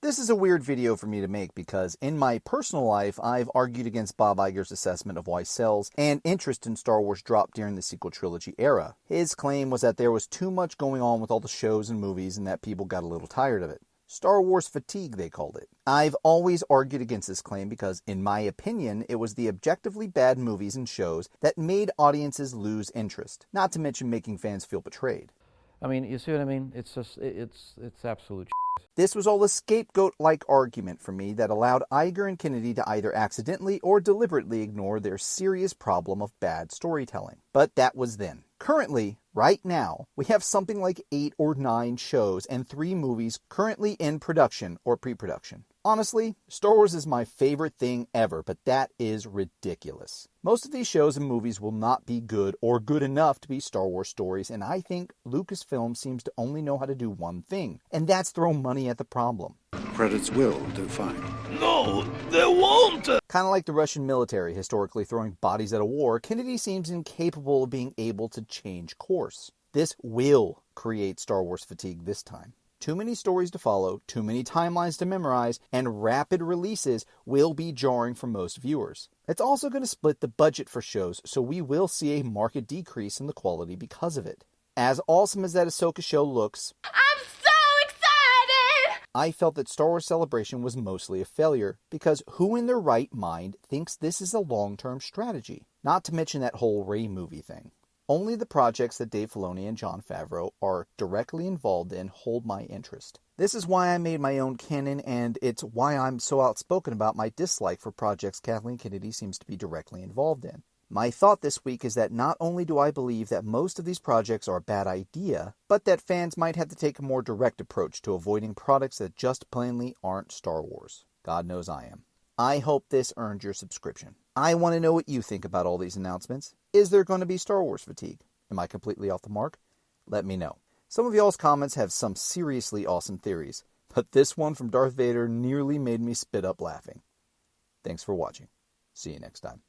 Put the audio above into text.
This is a weird video for me to make because in my personal life, I've argued against Bob Iger's assessment of why sales and interest in Star Wars dropped during the sequel trilogy era. His claim was that there was too much going on with all the shows and movies and that people got a little tired of it. Star Wars fatigue, they called it. I've always argued against this claim because, in my opinion, it was the objectively bad movies and shows that made audiences lose interest, not to mention making fans feel betrayed. I mean, you see what I mean? It's just, it's absolute shit. This was all a scapegoat-like argument for me that allowed Iger and Kennedy to either accidentally or deliberately ignore their serious problem of bad storytelling. But that was then. Currently, right now, we have something like 8 or 9 shows and 3 movies currently in production or pre-production. Honestly, Star Wars is my favorite thing ever, but that is ridiculous. Most of these shows and movies will not be good or good enough to be Star Wars stories, and I think Lucasfilm seems to only know how to do one thing, and that's throw money at the problem. Credits will do fine. No, they won't! Kind of like the Russian military historically throwing bodies at a war, Kennedy seems incapable of being able to change course. This will create Star Wars fatigue this time. Too many stories to follow, too many timelines to memorize, and rapid releases will be jarring for most viewers. It's also going to split the budget for shows, so we will see a marked decrease in the quality because of it. As awesome as that Ahsoka show looks, I'm so excited! I felt that Star Wars Celebration was mostly a failure, because who in their right mind thinks this is a long-term strategy? Not to mention that whole Rey movie thing. Only the projects that Dave Filoni and Jon Favreau are directly involved in hold my interest. This is why I made my own canon, and it's why I'm so outspoken about my dislike for projects Kathleen Kennedy seems to be directly involved in. My thought this week is that not only do I believe that most of these projects are a bad idea, but that fans might have to take a more direct approach to avoiding products that just plainly aren't Star Wars. God knows I am. I hope this earned your subscription. I want to know what you think about all these announcements. Is there going to be Star Wars fatigue? Am I completely off the mark? Let me know. Some of y'all's comments have some seriously awesome theories, but this one from Darth Vader nearly made me spit up laughing. Thanks for watching. See you next time.